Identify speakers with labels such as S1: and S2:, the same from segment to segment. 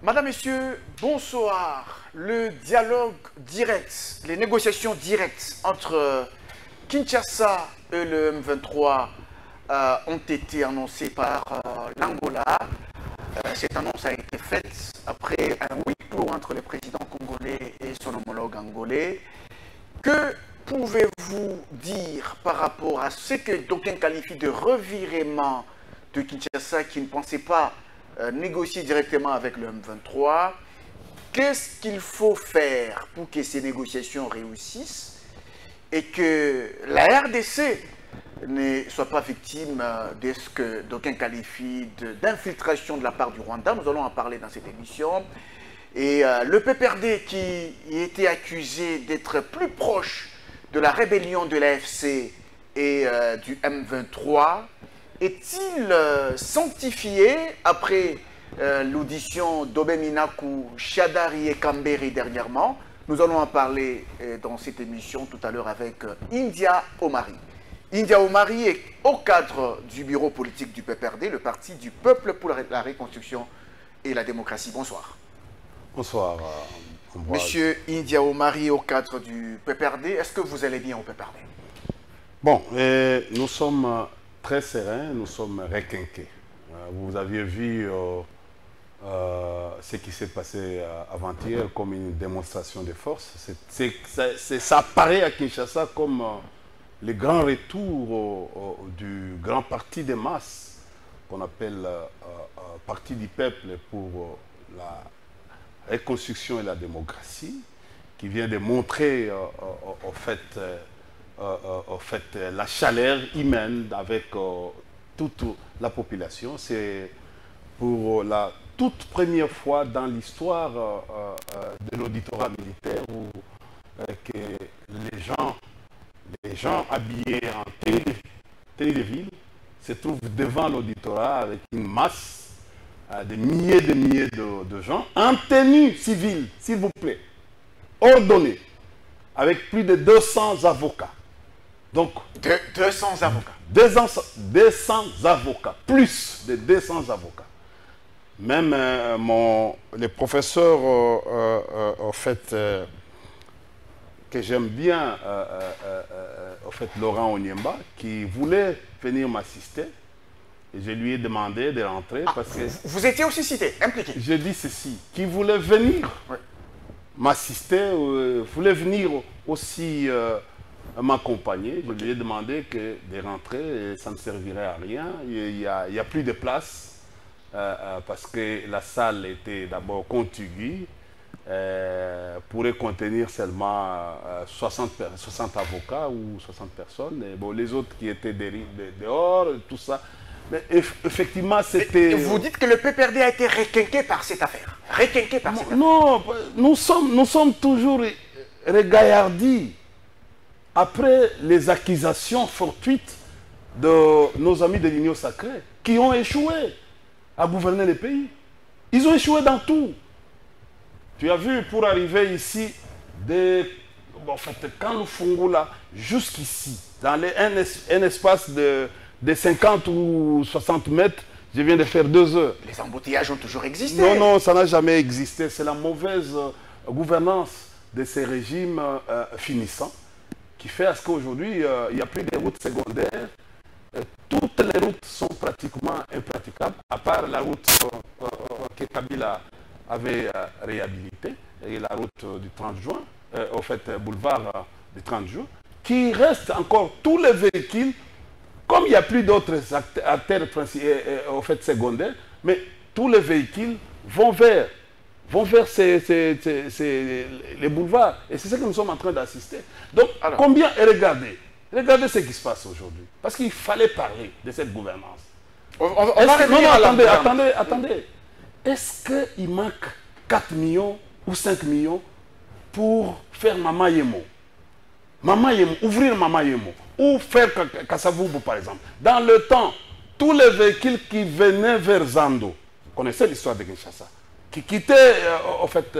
S1: Madame, Messieurs, bonsoir. Le dialogue direct, les négociations directes entre Kinshasa et le M23 ont été annoncées par l'Angola. Cette annonce a été faite après un huis clos entre le président congolais et son homologue angolais. Que pouvez-vous dire par rapport à ce que d'aucuns qualifient de revirement de Kinshasa qui ne pensait pas négocier directement avec le M23? Qu'est-ce qu'il faut faire pour que ces négociations réussissent et que la RDC ne soit pas victime de ce que d'aucuns qualifient d'infiltration de la part du Rwanda? Nous allons en parler dans cette émission. Et le PPRD qui était accusé d'être plus proche de la rébellion de l'AFC et du M23, est-il sanctifié après l'audition d'Obeminaku, Shadari et Kamberi dernièrement? Nous allons en parler dans cette émission tout à l'heure avec India Omari. India Omari est au cadre du bureau politique du PPRD, le Parti du Peuple pour la Reconstruction et la Démocratie. Bonsoir.
S2: Bonsoir, Ambroise.
S1: Monsieur India Omari, au cadre du PPRD, est-ce que vous allez bien au PPRD?
S2: Bon, nous sommes très sereins, nous sommes requinqués. Vous aviez vu ce qui s'est passé avant-hier comme une démonstration de force. Ça apparaît à Kinshasa comme le grand retour du grand parti des masses qu'on appelle Parti du Peuple pour la Reconstruction et la Démocratie, qui vient de montrer au fait la chaleur humaine avec toute la population. C'est pour la toute première fois dans l'histoire de l'auditorat militaire où que les gens habillés en tenue de ville se trouvent devant l'auditorat avec une masse de milliers de gens en tenue civile, s'il vous plaît, ordonnée, avec plus de 200 avocats. Donc,
S1: 200 avocats.
S2: 200 avocats, plus de 200 avocats. Même le professeur, en fait, que j'aime bien, en fait, Laurent Onyemba, qui voulait venir m'assister. Et je lui ai demandé de rentrer parce que...
S1: Vous étiez aussi cité, impliqué.
S2: Je dis ceci, qui voulait venir m'assister, voulait venir aussi m'accompagner. Je lui ai demandé de rentrer et ça ne servirait à rien. Il n'y a plus de place parce que la salle était d'abord contiguë. Pourrait contenir seulement 60 avocats ou 60 personnes. Et bon, les autres qui étaient dehors, tout ça. Mais effectivement, c'était...
S1: Vous dites que le PPRD a été requinqué par cette affaire. Requinqué par cette affaire.
S2: Non, nous sommes toujours regaillardis après les accusations fortuites de nos amis de l'Union sacrée qui ont échoué à gouverner le pays. Ils ont échoué dans tout. Tu as vu, pour arriver ici, en fait, quand le Fungula, jusqu'ici, dans un espace de 50 ou 60 mètres, je viens de faire 2 heures.
S1: Les embouteillages ont toujours existé.
S2: Non, non, ça n'a jamais existé. C'est la mauvaise gouvernance de ces régimes finissants qui fait à ce qu'aujourd'hui, il n'y a plus de routes secondaires. Toutes les routes sont pratiquement impraticables, à part la route que Kabila avait réhabilitée, et la route du 30 juin, au fait, boulevard du 30 juin, qui reste encore tous les véhicules. Comme il n'y a plus d'autres artères en fait, secondaires, mais tous les véhicules vont vers les boulevards. Et c'est ça que nous sommes en train d'assister. Donc, alors, combien... Et regardez ce qui se passe aujourd'hui. Parce qu'il fallait parler de cette gouvernance. Attendez. Est-ce qu'il manque 4 millions ou 5 millions pour faire Mama Yemo? Ouvrir Mama Yemo. Ou faire Kasavubu, par exemple. Dans le temps, tous les véhicules qui venaient vers Zando, vous connaissez l'histoire de Kinshasa, qui quittaient, en fait,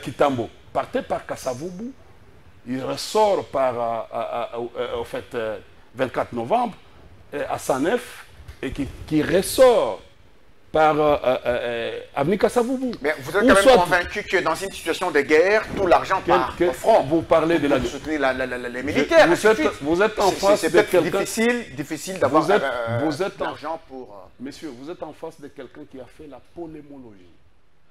S2: Kitambo, partaient par Kasavubu, il ressort par, en fait, 24 novembre, à Sanef, et qui ressort par Avenue Kassavoubou.
S1: Mais vous êtes quand même convaincu que dans une situation de guerre, tout l'argent part au front.
S2: Vous parlez de la
S1: guerre. Soutenir les militaires.
S2: Vous êtes en face de quelqu'un...
S1: C'est difficile d'avoir l'argent pour...
S2: Monsieur, vous êtes en face de quelqu'un qui a fait la polémologie.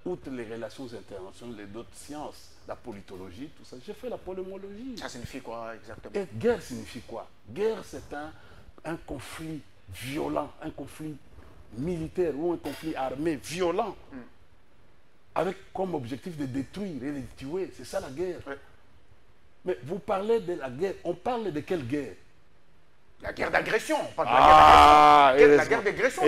S2: Outre les relations internationales, les autres sciences, la politologie, tout ça, j'ai fait la polémologie.
S1: Ça signifie quoi exactement?
S2: Et guerre signifie quoi? Guerre, c'est un conflit violent, un conflit militaire ou un conflit armé violent, avec comme objectif de détruire et de tuer. C'est ça la guerre.
S1: Oui.
S2: Mais vous parlez de la guerre, on parle de quelle guerre?
S1: La guerre d'agression. On parle de la guerre d'agression.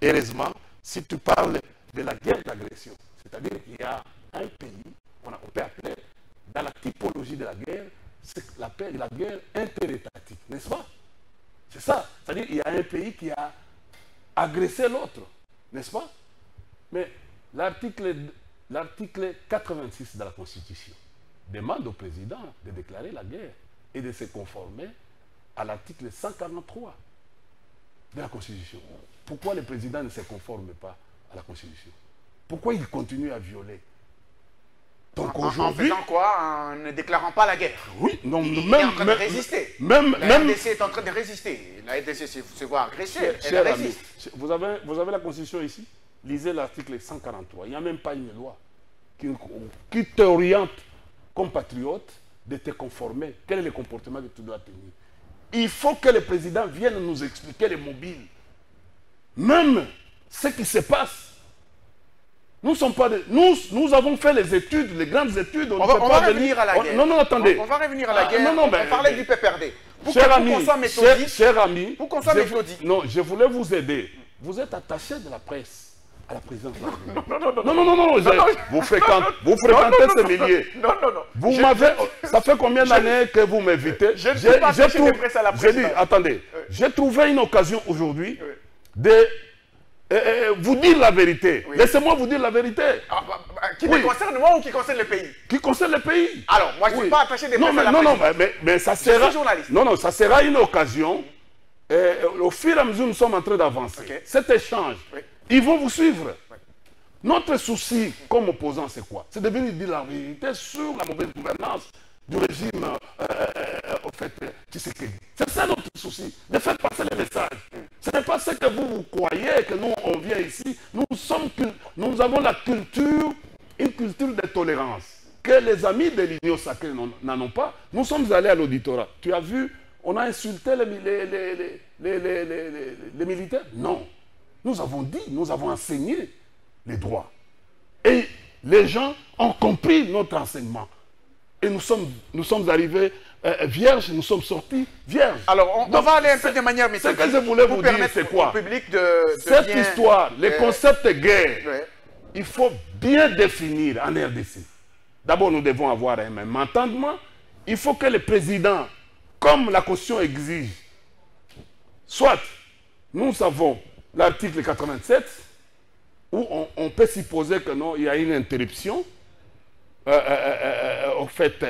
S2: Heureusement, si tu parles de la guerre d'agression, c'est-à-dire qu'il y a un pays, on peut appeler, dans la typologie de la guerre, c'est la guerre interétatique, n'est-ce pas? C'est ça. C'est-à-dire qu'il y a un pays qui a agressé l'autre, n'est-ce pas? Mais l'article 86 de la Constitution demande au président de déclarer la guerre et de se conformer à l'article 143 de la Constitution. Pourquoi le président ne se conforme pas à la Constitution? Pourquoi il continue à violer?
S1: Donc aujourd'hui... En faisant quoi? En ne déclarant pas la guerre?
S2: Oui, non,
S1: il est en train de résister. La RDC est en train de résister. La RDC se voit agresser, elle résiste.
S2: Vous avez la Constitution ici? Lisez l'article 143. Il n'y a même pas une loi qui t'oriente, compatriote, de te conformer. Quel est le comportement que tu dois tenir? Il faut que le président vienne nous expliquer les mobiles. Même ce qui se passe. Nous avons fait les études, les grandes études.
S1: On va revenir à la guerre.
S2: Non, attendez.
S1: On va revenir à la guerre.
S2: On
S1: parlait du PPRD.
S2: Cher ami,
S1: pour qu'on soit méthodique.
S2: Non, je voulais vous aider. Vous êtes attaché de la presse à la présidence. Non. Vous fréquentez ce milieu. Vous m'avez... Ça fait combien d'années que vous m'invitez? Attendez. J'ai trouvé une occasion aujourd'hui de... vous dire la vérité. Oui. Laissez-moi vous dire la vérité.
S1: Qui me concerne moi ou qui concerne le pays?
S2: Qui concerne le pays.
S1: Alors, moi, je ne suis pas attaché des presse à la presse.
S2: Mais ça sera... Non, ça sera une occasion. Au fur et à mesure, nous sommes en train d'avancer. Okay. Cet échange, ils vont vous suivre. Oui. Notre souci, comme opposant, c'est quoi? C'est de venir dire la vérité sur la mauvaise gouvernance du régime, au fait, Tshisekedi. C'est ça notre souci, de faire passer les messages. Ce n'est pas ce que vous croyez que nous, on vient ici. Nous avons la culture, une culture de tolérance, que les amis de l'Union sacrée n'en ont pas. Nous sommes allés à l'auditorat. Tu as vu, on a insulté les militaires? Non. Nous avons dit, nous avons enseigné les droits. Et les gens ont compris notre enseignement. Et nous sommes arrivés vierges, nous sommes sortis vierges.
S1: Alors, on va aller un peu de manière méthodique.
S2: Ce que je voulais vous dire, c'est quoi? Cette histoire, les concepts guerre, il faut bien définir en RDC. D'abord, nous devons avoir un même entendement. Il faut que le président, comme la Constitution exige, soit, nous avons l'article 87, où on peut supposer que non, il y a une interruption. Au fait,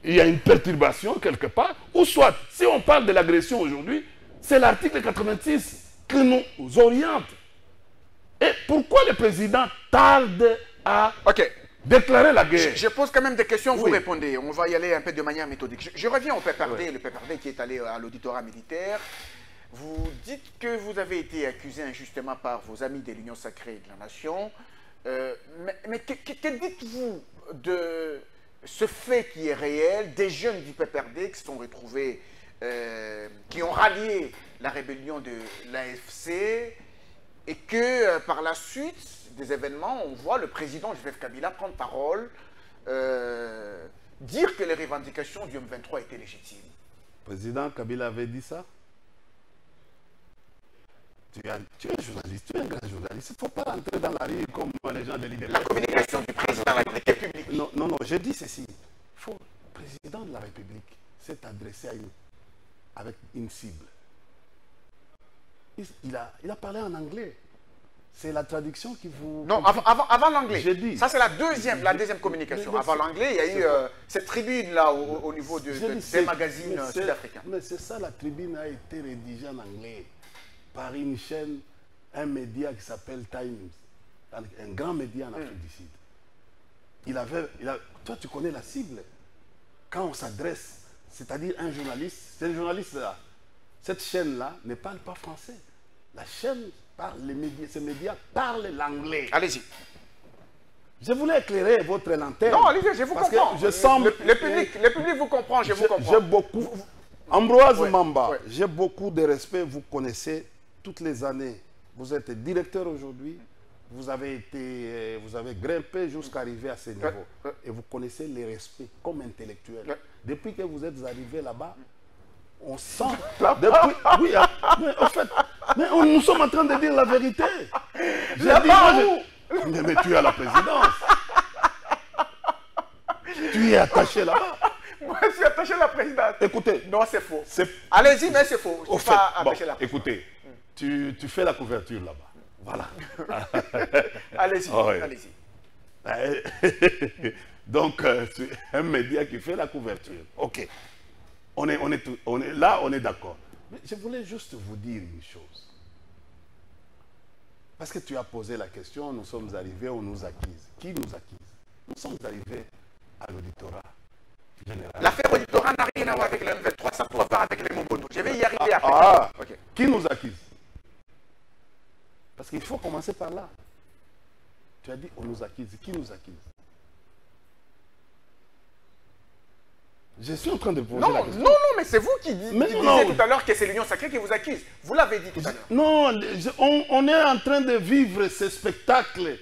S2: il y a une perturbation quelque part, ou soit, si on parle de l'agression aujourd'hui, c'est l'article 86 qui nous oriente. Et pourquoi le président tarde à déclarer la guerre?
S1: Je pose quand même des questions, vous répondez. On va y aller un peu de manière méthodique. Je reviens au PPRD, le PPRD qui est allé à l'auditorat militaire. Vous dites que vous avez été accusé injustement par vos amis de l'Union sacrée de la Nation. Mais que dites-vous de ce fait qui est réel, des jeunes du PPRD qui se sont retrouvés, qui ont rallié la rébellion de l'AFC et que par la suite des événements, on voit le président Joseph Kabila prendre parole, dire que les revendications du M23 étaient légitimes.
S2: Le président Kabila avait dit ça? Tu es journaliste, tu es un grand journaliste. Il ne faut pas entrer dans la rue comme les gens de l'IDP.
S1: La communication du président de la République.
S2: Non, je dis ceci. Le président de la République s'est adressé avec une cible. Il a parlé en anglais. C'est la traduction qui vous...
S1: Non, avant l'anglais.
S2: J'ai dit.
S1: Ça, c'est la deuxième communication. Avant l'anglais, il y a eu cette tribune-là au niveau des magazines sud-africains.
S2: Mais c'est ça, la tribune a été rédigée en anglais par une chaîne un média qui s'appelle Times, un grand média en Afrique du Sud. Toi, tu connais la cible. Quand on s'adresse, c'est-à-dire un journaliste, c'est un journaliste là. Cette chaîne-là ne parle pas français. La chaîne parle, ces médias parlent l'anglais.
S1: Allez-y.
S2: Je voulais éclairer votre lanterne.
S1: Non, allez-y, je vous comprends.
S2: Je sens...
S1: le public vous comprend, je vous comprends.
S2: J'ai beaucoup... Ambroise
S1: Ouais,
S2: Mamba,
S1: ouais.
S2: j'ai beaucoup de respect. Vous connaissez toutes les années. Vous êtes directeur aujourd'hui. Vous avez grimpé jusqu'à arriver à ce niveau.
S1: Ouais.
S2: Et vous connaissez les respects comme intellectuel.
S1: Ouais.
S2: Depuis que vous êtes arrivé là-bas, on sent... Oui, mais en fait, nous sommes en train de dire la vérité. Mais tu es à la présidence. Tu es attaché là-bas.
S1: Moi, je suis attaché à la présidente.
S2: Écoutez.
S1: Non, c'est faux. Allez-y, mais c'est faux. Je ne suis pas attaché à la présidente.
S2: Écoutez, tu fais la couverture là-bas. Voilà.
S1: Allez-y,
S2: Oh, oui.
S1: allez-y.
S2: Donc, c'est un média qui fait la couverture. OK. Là, on est d'accord. Mais je voulais juste vous dire une chose. Parce que tu as posé la question, nous sommes arrivés, on nous acquise. Qui nous acquise? Nous sommes arrivés à l'auditorat général.
S1: L'affaire auditorat n'a rien à voir avec le M23, ça pourra voir avec les Mongolos. Je vais y arriver après.
S2: Ok. Qui nous acquise? Parce qu'il faut commencer par là. Tu as dit on nous acquise. Qui nous acquise? Je suis en train de poser la question.
S1: Non, mais c'est vous qui disiez tout à l'heure que c'est l'Union sacrée qui vous accuse. Vous l'avez dit tout à l'heure.
S2: Non, on est en train de vivre ce spectacle.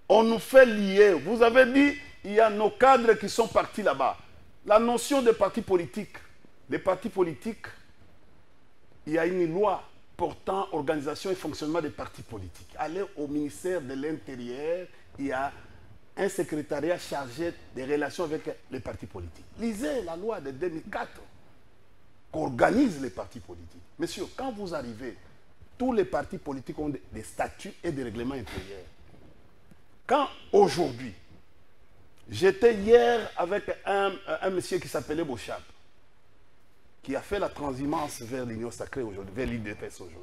S2: On nous fait lier. Vous avez dit, il y a nos cadres qui sont partis là-bas. La notion de parti politique. Les partis politiques, il y a une loi portant organisation et fonctionnement des partis politiques. Allez au ministère de l'Intérieur, il y a un secrétariat chargé des relations avec les partis politiques. Lisez la loi de 2004 qu'organise les partis politiques. Monsieur, quand vous arrivez, tous les partis politiques ont des statuts et des règlements intérieurs. Quand aujourd'hui, j'étais hier avec un monsieur qui s'appelait Beauchamp, qui a fait la transhumance vers l'Union sacrée aujourd'hui, vers l'IDPS aujourd'hui.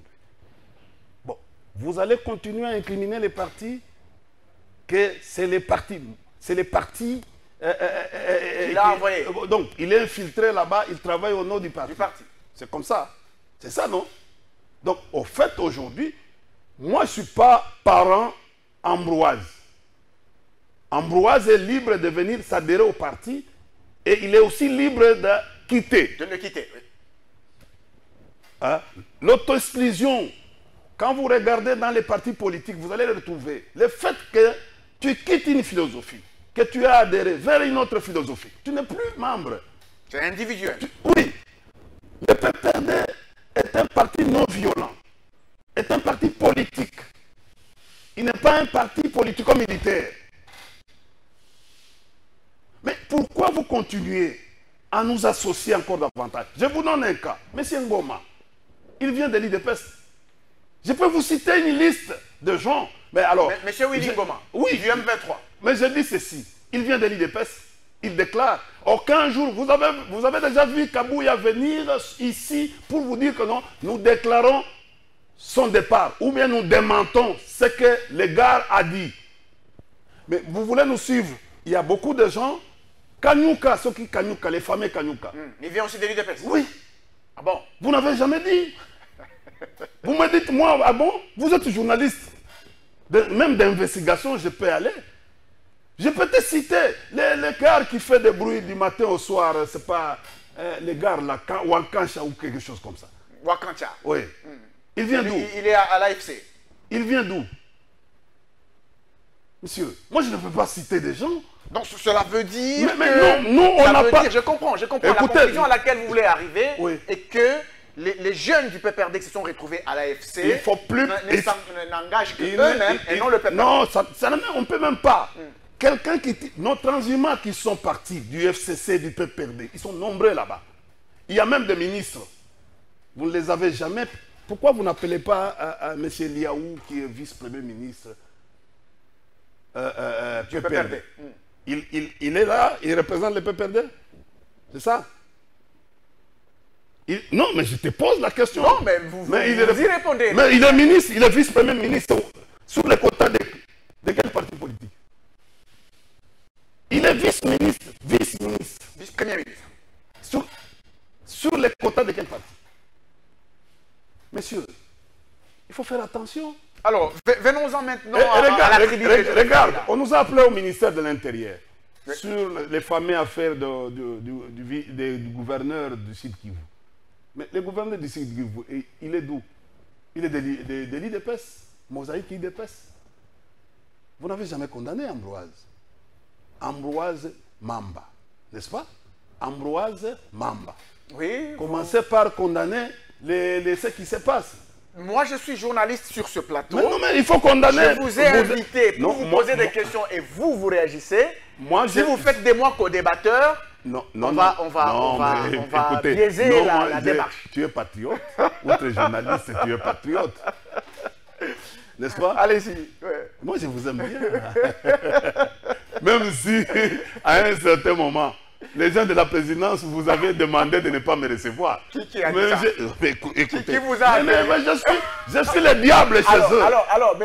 S2: Bon, vous allez continuer à incriminer les partis, que c'est les partis
S1: il a envoyé.
S2: Donc, il est infiltré là-bas, il travaille au nom du parti. C'est comme ça. C'est ça, non? Donc, au fait, aujourd'hui, moi, je ne suis pas parent Ambroise. Ambroise est libre de venir s'adhérer au parti et il est aussi libre de quitter.
S1: De le quitter, oui.
S2: Hein? L'auto-exclusion, quand vous regardez dans les partis politiques, vous allez le retrouver. Le fait que tu quittes une philosophie, que tu as adhéré vers une autre philosophie, tu n'es plus membre.
S1: C'est individuel.
S2: Oui. Le PPRD est un parti non violent, est un parti politique. Il n'est pas un parti politico-militaire. Mais pourquoi vous continuez à nous associer encore davantage? Je vous donne un cas. Monsieur Ngoma, il vient de l'IDPS. Je peux vous citer une liste de gens. Mais alors,
S1: Monsieur Willy Ngoma,
S2: oui,
S1: du M23.
S2: Mais je dis ceci. Il vient de l'IDPS. Il déclare. Aucun jour, vous avez déjà vu Kabouya venir ici pour vous dire que non, nous déclarons son départ. Ou bien nous démentons ce que le gars a dit. Mais vous voulez nous suivre. Il y a beaucoup de gens. Kanyuka, ceux qui Kanyuka, les fameux Kanyuka.
S1: Il vient aussi de l'IDPS.
S2: Oui.
S1: Ah bon?
S2: Vous n'avez jamais dit. Vous me dites, moi, ah bon? Vous êtes journaliste. Même d'investigation, je peux aller. Je peux te citer. Les gars qui font des bruits du matin au soir, c'est pas les gars là, Wankancha ou quelque chose comme ça.
S1: Wakancha.
S2: Oui. Il vient d'où?
S1: Il est à l'AFC.
S2: Il vient d'où? Monsieur, moi je ne peux pas citer des gens.
S1: Donc cela veut dire
S2: mais
S1: que...
S2: non, nous on n'a pas...
S1: Je comprends.
S2: Écoutez,
S1: la conclusion à laquelle vous voulez arriver
S2: oui.
S1: est que les jeunes du PPRD qui se sont retrouvés à l'AFC
S2: il faut plus...
S1: n'engagent qu'eux-mêmes et non le PPRD.
S2: Non, on ne peut même pas. Quelqu'un qui... Nos transhumants qui sont partis du FCC, du PPRD, ils sont nombreux là-bas. Il y a même des ministres. Vous ne les avez jamais... Pourquoi vous n'appelez pas M. Liaou, qui est vice-premier ministre PPRD. Il est là, il représente le PPRD. C'est ça? Non, mais je te pose la question.
S1: Non, mais vous y répondez.
S2: Mais il est ministre, il est vice-premier ministre sur les quotas de quel parti politique? Il est vice-ministre,
S1: Vice-premier ministre.
S2: Sur les quotas de quel parti? Messieurs, il faut faire attention.
S1: Alors, venons-en maintenant à la tribune.
S2: Regarde, on nous a appelé au ministère de l'Intérieur sur les fameuses affaires du gouverneur du Sud Kivu. Mais le gouverneur du Sud Kivu, il est d'où? Il est de l'IDPS, Mosaïque IDPS. Vous n'avez jamais condamné Ambroise. Ambroise Mamba, n'est-ce pas? Ambroise Mamba.
S1: Oui.
S2: Commencez par condamner ce qui se passe.
S1: Moi, je suis journaliste sur ce plateau.
S2: Mais non, mais il faut condamner.
S1: Je vous ai invité pour vous poser des questions et vous réagissez. Si vous faites des mois co-débatteurs, on va biaiser la démarche.
S2: Tu es patriote, outre journaliste, tu es patriote. N'est-ce pas?
S1: Allez-y.
S2: Ouais. Moi, je vous aime bien. Même si, à un certain moment, les gens de la présidence vous avaient demandé de ne pas me recevoir.
S1: Qui a dit ça?
S2: Écoutez,
S1: qui vous a
S2: mais je suis le diable chez eux.
S1: Alors,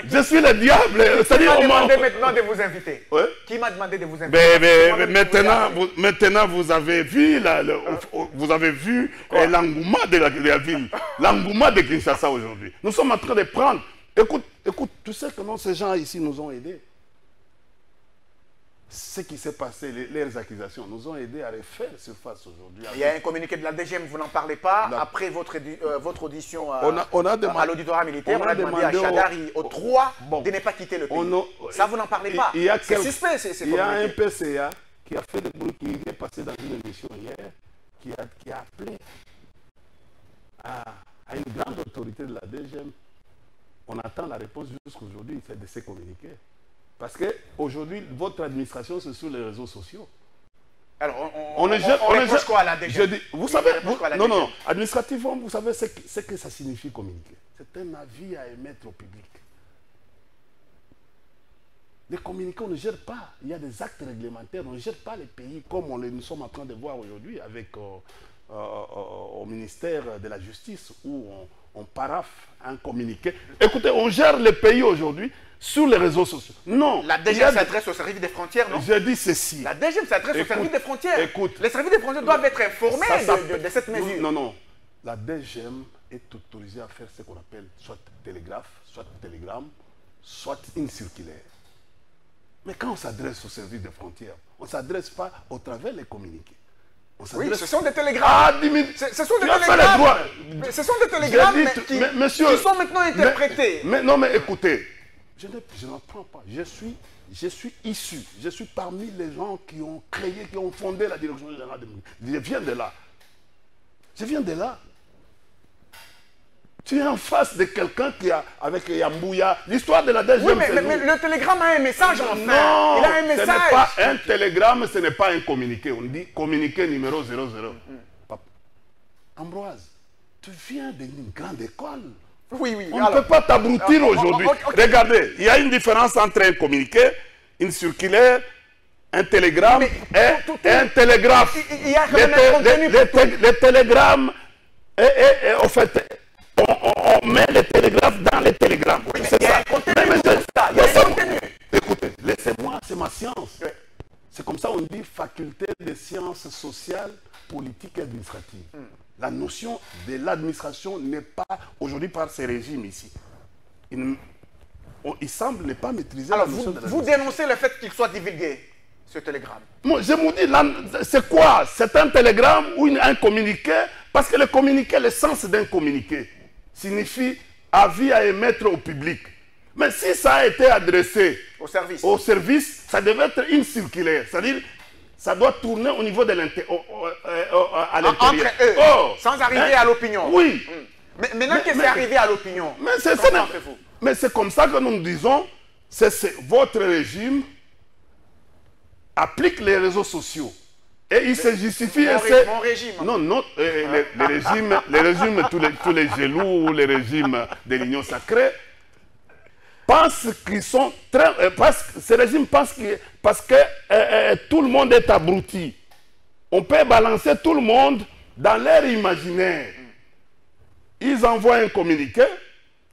S2: je suis le diable.
S1: Qui m'a demandé maintenant de vous inviter?
S2: Ouais.
S1: Qui m'a demandé de vous inviter?
S2: Maintenant, vous avez vu l'engouement de la ville, l'engouement de Kinshasa aujourd'hui. Nous sommes en train de prendre. Écoute, tu sais que non, ces gens ici nous ont aidés. Ce qui s'est passé, leurs accusations nous ont aidés à refaire surface aujourd'hui.
S1: Il y a un communiqué de la DGM, vous n'en parlez pas. Après votre audition à l'auditoire militaire, on a demandé à Chadari, aux trois, de ne pas quitter le pays. Ça, vous n'en parlez pas. C'est suspect, c'est communiqué.
S2: Il y a un PCA qui a fait le bruit, qui est passé dans une émission hier, qui a appelé à une grande autorité de la DGM. On attend la réponse jusqu'aujourd'hui de ces communiqués. Parce qu'aujourd'hui, votre administration, c'est sur les réseaux sociaux.
S1: Alors, on reproche quoi à la DGM?
S2: Vous savez, non, administrativement, vous savez ce que ça signifie communiquer. C'est un avis à émettre au public. Les communiqués, on ne gère pas. Il y a des actes réglementaires, on ne gère pas les pays comme nous sommes en train de voir aujourd'hui avec au ministère de la Justice où on paraphe un communiqué. Écoutez, on gère les pays aujourd'hui sur les réseaux sociaux. Non.
S1: La DGM s'adresse au service des frontières, non?
S2: Je dis ceci.
S1: La DGM s'adresse au service des frontières.
S2: Écoute.
S1: Les services des frontières doivent être informés de cette mesure.
S2: Non. La DGM est autorisée à faire ce qu'on appelle soit télégraphe, soit télégramme, soit une circulaire. Mais quand on s'adresse au service des frontières, on ne s'adresse pas au travers des communiqués.
S1: Oui, ce sont des télégrammes. Ce sont des télégrammes. Ce sont des télégrammes qui sont maintenant interprétés.
S2: Mais écoutez, je n'en prends pas. Je suis issu. Je suis parmi les gens qui ont créé, qui ont fondé la direction générale de l'Union. Je viens de là. Tu es en face de quelqu'un qui a, avec Yambouya, l'histoire de la DGM.
S1: Oui, mais le télégramme a un message, enfin.
S2: Non,
S1: il a un message.
S2: Ce n'est pas un télégramme, ce n'est pas un communiqué. On dit communiqué numéro 00. Ambroise, tu viens d'une grande école.
S1: Oui.
S2: On ne peut pas t'abrutir aujourd'hui. Regardez, il y a une différence entre un communiqué, une circulaire, un télégramme et un télégraphe.
S1: Il y a quand même un contenu pour tout.
S2: Les télégrammes, en fait, on met les télégraphes dans les télégrammes.
S1: Oui, mais il y a un contenu pour ça. Il y a un contenu.
S2: Écoutez, laissez-moi, c'est ma science. Oui. C'est comme ça on dit faculté des sciences sociales, politiques et administratives. La notion de l'administration n'est pas aujourd'hui par ces régimes ici. Il semble ne pas maîtriser la notion de l'administration.
S1: Vous dénoncez le fait qu'il soit divulgué, ce télégramme?
S2: Moi, je vous dis, c'est quoi? C'est un télégramme ou un communiqué? Parce que le communiqué, le sens d'un communiqué signifie avis à émettre au public. Mais si ça a été adressé au service, ça devait être une circulaire. C'est-à-dire, ça doit tourner au niveau de l'intérieur.
S1: Entre eux, sans arriver à l'opinion.
S2: Oui.
S1: Mais maintenant que c'est arrivé à l'opinion,
S2: mais c'est comme ça que nous disons, votre régime applique les réseaux sociaux. Et il se justifie.
S1: Mon régime.
S2: Non, les régimes, tous les jaloux, les régimes de l'Union sacrée, pensent qu'ils sont très. Ces régimes pensent que parce que tout le monde est abruti. On peut balancer tout le monde dans leur imaginaire, ils envoient un communiqué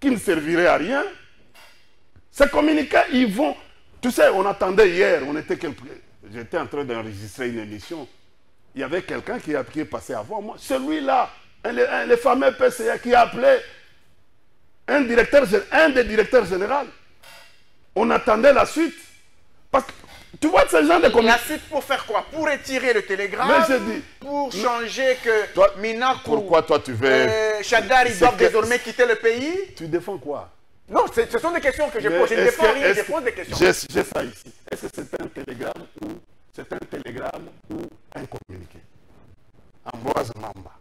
S2: qui ne servirait à rien. Ces communiqués, ils vont... Tu sais, on attendait hier, j'étais en train d'enregistrer une émission. Il y avait quelqu'un qui est passé avant moi. Celui-là, le fameux PCA qui a appelé un des directeurs généraux. On attendait la suite. Parce que, tu vois, ce genre de communiqués...
S1: La suite pour faire quoi? Pour retirer le télégramme?
S2: Mais je dis...
S1: Pour changer que
S2: toi,
S1: Minakou...
S2: Pourquoi toi tu veux...
S1: Chadari doivent désormais quitter le pays?
S2: Tu défends quoi?
S1: Non, ce sont des questions que je pose. Je ne défends rien, je pose des questions.
S2: J'ai ça ici. Est-ce que c'est un télégramme ou un communiqué? Ambroise Mamba.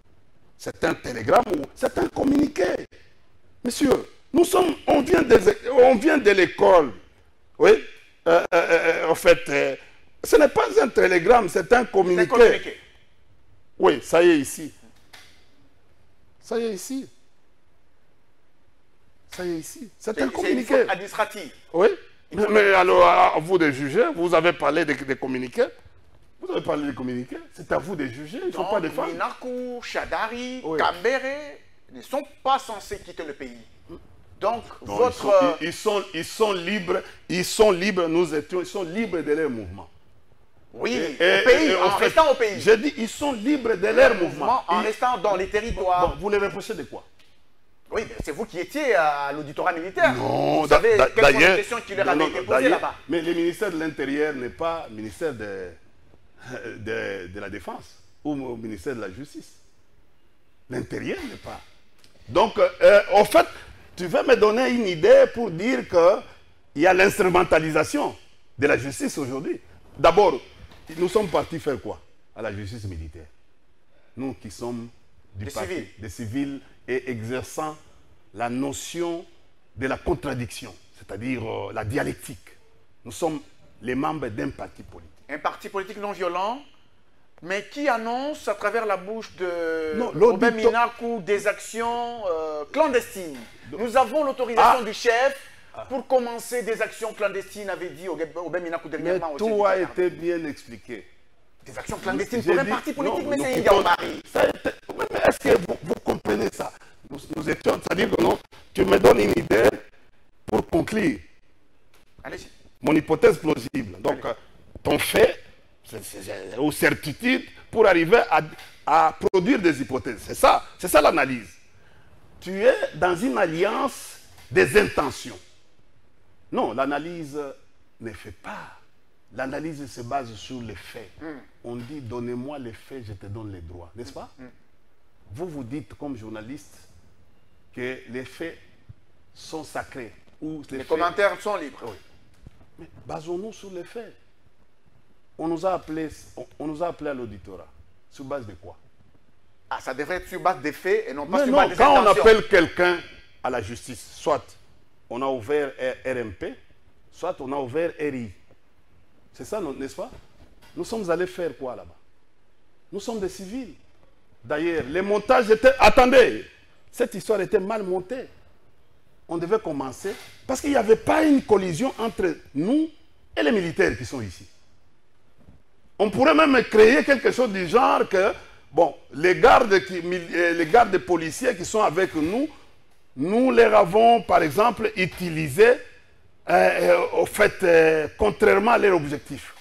S2: C'est un télégramme ou c'est un communiqué? Monsieur, on vient de l'école. Oui. En fait, ce n'est pas un télégramme, c'est un communiqué.
S1: C'est un communiqué.
S2: Oui, ça y est ici. Ça y est ici. Ça y est ici. C'est un communiqué.
S1: C'est une faute administrative.
S2: Oui. Mais alors, à vous de juger. Vous avez parlé des communiqués. Vous avez parlé des communiqués. C'est à vous de juger. Il ne faut pas défendre.
S1: Minakou, Chadari, Kambere ne sont pas censés quitter le pays. Donc,
S2: non,
S1: votre...
S2: Ils sont libres. Ils sont libres. Ils sont libres de leur mouvement.
S1: Oui, en restant au pays.
S2: Je dis, ils sont libres de leur mouvement.
S1: En restant dans les territoires.
S2: Bon, vous les reprochez de quoi?
S1: Oui, c'est vous qui étiez à l'auditorat militaire.
S2: Non,
S1: vous savez quelles sont les questions qui leur avaient été posées là-bas.
S2: Mais le ministère de l'Intérieur n'est pas le ministère de la Défense ou au ministère de la Justice. L'Intérieur n'est pas. Donc, en fait, tu veux me donner une idée pour dire qu'il y a l'instrumentalisation de la justice aujourd'hui. D'abord, nous sommes partis faire quoi à la justice militaire? Nous qui sommes des civils et exerçant la notion de la contradiction, c'est-à-dire la dialectique. Nous sommes les membres d'un parti politique.
S1: Un parti politique non violent, mais qui annonce à travers la bouche de Robert Minakou des actions clandestines. Nous avons l'autorisation du chef pour commencer des actions clandestines, avait dit Robert Minakou dernièrement.
S2: Mais tout a été bien expliqué.
S1: Des actions clandestines pour un parti politique, mais c'est
S2: Mais est-ce que vous comprenez ça? Nous étions, c'est-à-dire que non, tu me donnes une idée pour conclure.
S1: Allez-y.
S2: Mon hypothèse plausible. Donc, ton fait, ou certitude, pour arriver à produire des hypothèses. C'est ça l'analyse. Tu es dans une alliance des intentions. Non, l'analyse ne fait pas. L'analyse se base sur les faits. On dit, donnez-moi les faits, je te donne les droits. N'est-ce pas? Vous dites, comme journaliste, que les faits sont sacrés. Ou
S1: les commentaires sont libres.
S2: Oui. Mais basons-nous sur les faits. On nous a appelés à l'auditorat. Sur base de quoi?
S1: Ah, ça devrait être sur base des faits et non pas
S2: mais
S1: sur base des
S2: quand
S1: intentions.
S2: on appelle quelqu'un à la justice, soit on a ouvert RMP, soit on a ouvert RI. C'est ça, n'est-ce pas? Nous sommes allés faire quoi là-bas? Nous sommes des civils. D'ailleurs, les montages étaient... Attendez, cette histoire était mal montée. On devait commencer parce qu'il n'y avait pas une collision entre nous et les militaires qui sont ici. On pourrait même créer quelque chose du genre que, bon, les gardes policiers qui sont avec nous, nous les avons, par exemple, utilisés au fait, contrairement à leur objectif.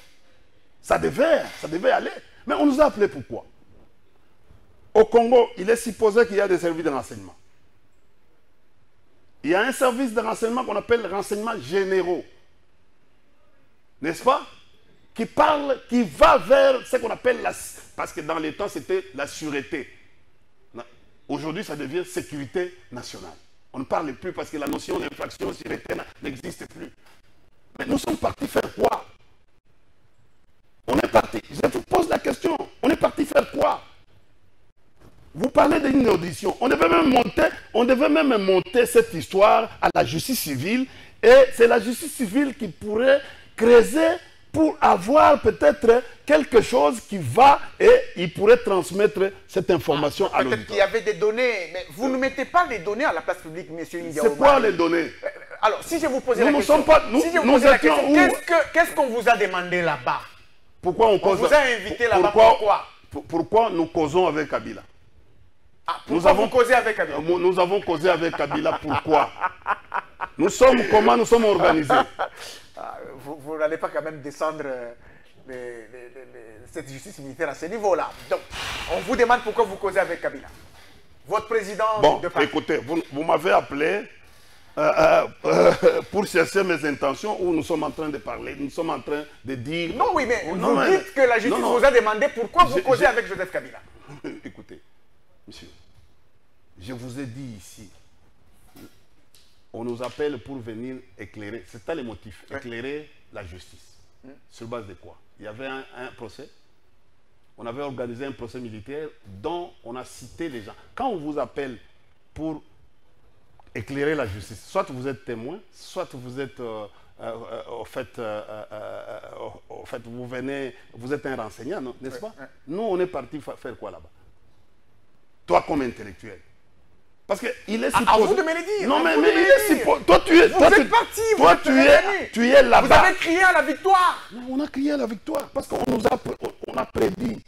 S2: Ça devait aller. Mais on nous a appelés pourquoi? Au Congo, il est supposé qu'il y a des services de renseignement. Il y a un service de renseignement qu'on appelle renseignements généraux. N'est-ce pas? Qui va vers ce qu'on appelle parce que dans les temps, c'était la sûreté. Aujourd'hui, ça devient sécurité nationale. On ne parle plus parce que la notion d'infraction sûreté n'existe plus. Mais nous sommes partis faire quoi? On est parti. Je vous pose la question. On est parti faire quoi? Vous parlez d'une audition. On devait même monter cette histoire à la justice civile. Et c'est la justice civile qui pourrait creuser pour avoir peut-être quelque chose qui va et il pourrait transmettre cette information à l'auditeur.
S1: Peut-être qu'il y avait des données, mais vous ne mettez pas les données à la place publique, monsieur Ndiaye.
S2: C'est quoi les données?
S1: Alors, si je vous posais la
S2: question,
S1: qu'est-ce qu'on vous a demandé là-bas?
S2: Pourquoi on cause?
S1: On vous a invité là-bas, pourquoi?
S2: Pourquoi nous causons avec Kabila?
S1: Ah, pourquoi vous causez avec Kabila?
S2: Nous avons causé avec Kabila, pourquoi? Nous sommes comment nous sommes organisés?
S1: Vous n'allez pas quand même descendre cette justice militaire à ce niveau-là. Donc, on vous demande pourquoi vous causez avec Kabila. Votre président de parti.
S2: Écoutez, vous m'avez appelé pour chercher mes intentions où nous sommes en train de parler, nous sommes en train de dire...
S1: Non, oui, mais vous dites que la justice vous a demandé pourquoi vous causez avec Joseph Kabila.
S2: Écoutez, monsieur, je vous ai dit ici, on nous appelle pour venir éclairer, c'est ça le motif, éclairer la justice. Sur base de quoi? Il y avait un procès, on avait organisé un procès militaire dont on a cité les gens. Quand on vous appelle pour éclairer la justice, soit vous êtes témoin, soit vous êtes, au fait, vous êtes un renseignant, n'est-ce pas? Nous, on est parti faire quoi là-bas? Toi, comme intellectuel. Parce qu'il est supposé...
S1: À vous de me le dire.
S2: Non, mais il est supposé... Toi, tu es...
S1: Vous êtes parti, vous êtes revenu.
S2: Tu es là-bas.
S1: Vous avez crié à la victoire.
S2: Non, on a crié à la victoire parce qu'on nous a, on a prédit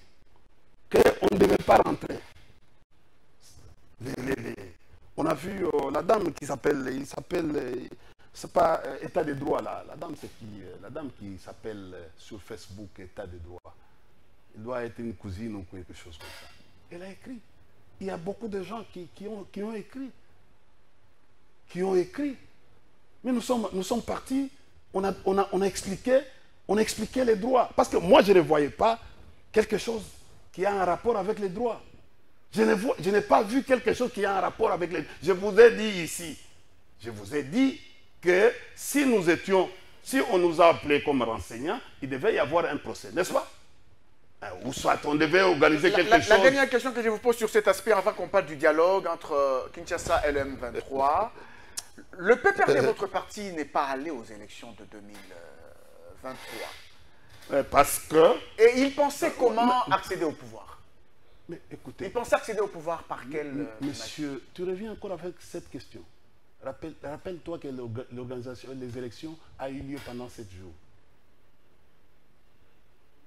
S2: qu'on ne devait pas rentrer. On a vu la dame qui s'appelle... c'est pas État de droit, là. La dame, c'est qui? La dame qui s'appelle sur Facebook État de droit. Elle doit être une cousine ou quelque chose comme ça. Elle a écrit. Il y a beaucoup de gens qui ont écrit. Qui ont écrit. Mais nous sommes partis, on a expliqué les droits. Parce que moi, je ne voyais pas quelque chose qui a un rapport avec les droits. Je n'ai pas vu quelque chose qui a un rapport avec les droits. Je vous ai dit ici, je vous ai dit que si on nous a appelés comme renseignants, il devait y avoir un procès, n'est-ce pas? Ou soit on devait organiser quelque chose.
S1: La dernière question que je vous pose sur cet aspect, avant qu'on parle du dialogue entre Kinshasa et le M23, le PPRD, votre parti, n'est pas allé aux élections de 2023.
S2: Parce que...
S1: Et il pensait comment accéder au pouvoir?
S2: Mais écoutez...
S1: Il pensait accéder au pouvoir par quel...
S2: Monsieur, tu reviens encore avec cette question. Rappelle-toi que l'organisation des élections a eu lieu pendant 7 jours.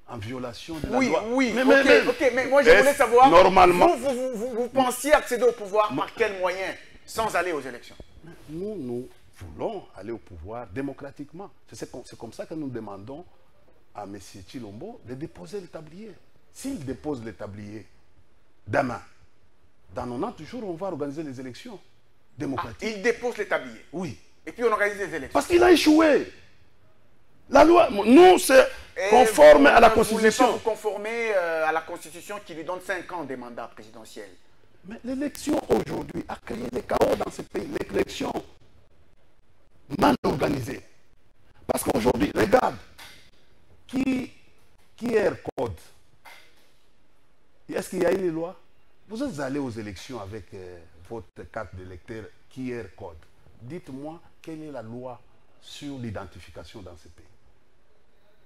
S2: En violation de la loi.
S1: Oui, mais moi je voulais savoir,
S2: normalement,
S1: vous pensiez accéder au pouvoir par quel moyen, sans aller aux élections?
S2: Nous voulons aller au pouvoir démocratiquement. C'est comme ça que nous demandons à M. Tshilombo de déposer le tablier. S'il dépose le tablier demain, dans 90 jours, on va organiser les élections démocratiques.
S1: Il dépose le tablier?
S2: Oui.
S1: Et puis on organise les élections?
S2: Parce qu'il a échoué. La loi, nous, c'est conforme à la Constitution.
S1: Vous ne voulez pas vous conformer à la Constitution qui lui donne 5 ans de mandat présidentiel?
S2: Mais l'élection aujourd'hui a créé des chaos dans ce pays. L'élection mal organisée. Parce qu'aujourd'hui, regarde, qui est code? Est-ce qu'il y a une loi? Vous êtes allé aux élections avec votre carte d'électeur qui est code. Dites-moi quelle est la loi sur l'identification dans ce pays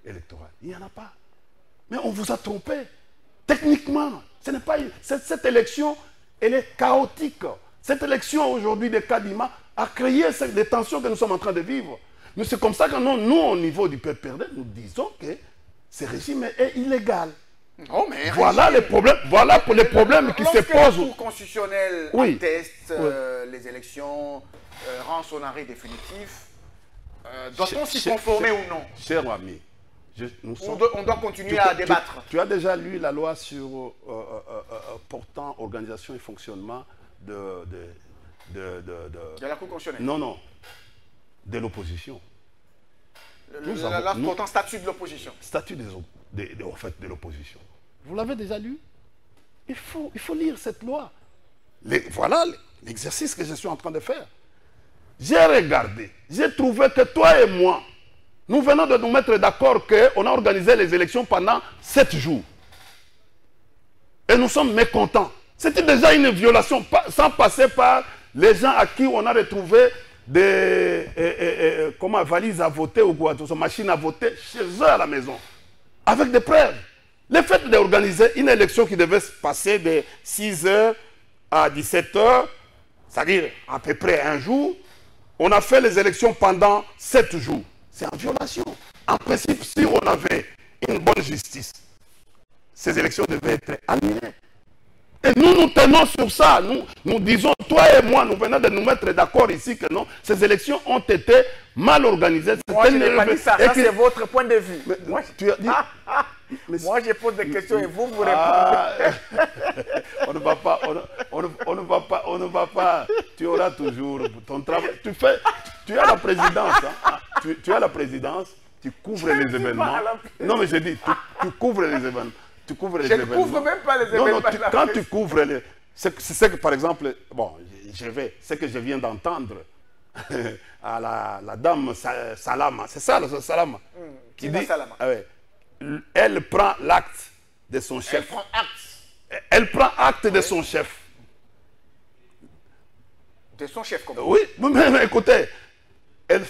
S2: électoral. Il n'y en a pas. Mais on vous a trompé. Techniquement, ce n'est pas cette élection, elle est chaotique. Cette élection aujourd'hui de Kadima a créé les tensions que nous sommes en train de vivre. Mais c'est comme ça que nous, au niveau du PPRD, nous disons que ce régime est illégal.
S1: Oh, mais
S2: voilà les problèmes, les problèmes qui se posent.
S1: Le Cour constitutionnel atteste les élections, rend son arrêt définitif. Doit-on s'y conformer ou non?
S2: Cher ami,
S1: on doit continuer à débattre.
S2: Tu as déjà lu la loi sur portant organisation et fonctionnement de
S1: la Cour constitutionnelle?
S2: Non, de l'opposition.
S1: La loi portant statut de l'opposition.
S2: Statut de l'opposition. Vous l'avez déjà lu? Il faut lire cette loi. Voilà l'exercice que je suis en train de faire. J'ai regardé, j'ai trouvé que toi et moi, nous venons de nous mettre d'accord qu'on a organisé les élections pendant 7 jours. Et nous sommes mécontents. C'était déjà une violation, sans passer par les gens à qui on a retrouvé des valises à voter ou quoi, machines à voter chez eux à la maison. Avec des preuves. Le fait d'organiser une élection qui devait se passer de 6h à 17h, c'est-à-dire à peu près un jour, on a fait les élections pendant 7 jours. C'est en violation. En principe, si on avait une bonne justice, ces élections devaient être annulées. Et nous, nous tenons sur ça. Nous disons, toi et moi, nous venons de nous mettre d'accord ici que non, ces élections ont été mal organisées.
S1: Moi, je n'ai pas dit ça. Ça, c'est votre point de vue.
S2: Mais,
S1: moi,
S2: tu as dit...
S1: moi, je pose des questions et vous répondez.
S2: On ne va pas, on ne va pas. Tu auras toujours ton travail. Tu as la présidence. Hein. Tu as la présidence. Tu couvres les événements. Non, mais je dis, tu couvres les événements. Tu couvres les événements.
S1: Je ne couvre même pas les événements.
S2: Non, quand tu couvres les... C'est que, par exemple, bon, ce que je viens d'entendre à la dame Salama, c'est ça, Salama, qui dit,
S1: Salama.
S2: Elle prend l'acte de son chef.
S1: Elle prend acte.
S2: Elle prend acte de son chef.
S1: De son chef, comment?
S2: Oui, mais écoutez, elle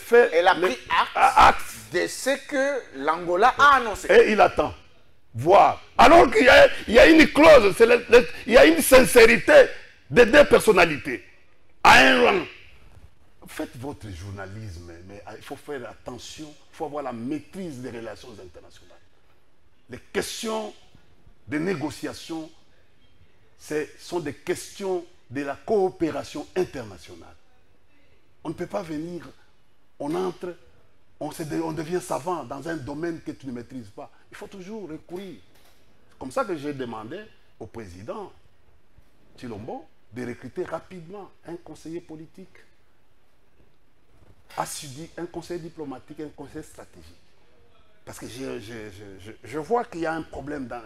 S1: a pris acte de ce que l'Angola a annoncé.
S2: Et il attend. Voir. Alors qu'il y a une clause, il y a une sincérité des deux personnalités à un rang. Faites votre journalisme, mais il faut faire attention, il faut avoir la maîtrise des relations internationales. Les questions de négociation, sont des questions de la coopération internationale. On ne peut pas venir, on entre, on devient savant dans un domaine que tu ne maîtrises pas. Il faut toujours recourir. C'est comme ça que j'ai demandé au président Tshilombo de recruter rapidement un conseiller politique, assidu, un conseiller diplomatique, un conseiller stratégique. Parce que je vois qu'il y a un problème dans...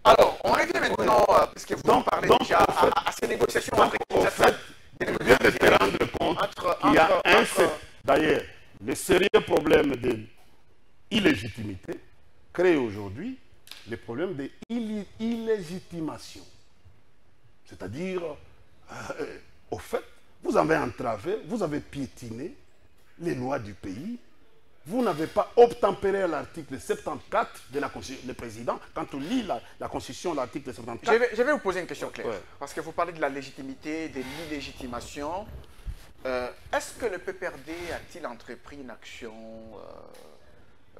S1: Alors, on revient maintenant, puisque vous en parlez déjà, à ces négociations avec Kinshasa.
S2: Je viens de te rendre compte qu'il y a d'ailleurs, le sérieux problème de illégitimité crée aujourd'hui le problème de illégitimation. C'est-à-dire, au fait, vous avez entravé, vous avez piétiné les lois du pays. Vous n'avez pas obtempéré à l'article 74 de la Constitution. Le président, quand on lit la Constitution, l'article 74...
S1: Je vais vous poser une question claire. Ouais. Parce que vous parlez de la légitimité, de l'illégitimation. Est-ce que le PPRD a-t-il entrepris une action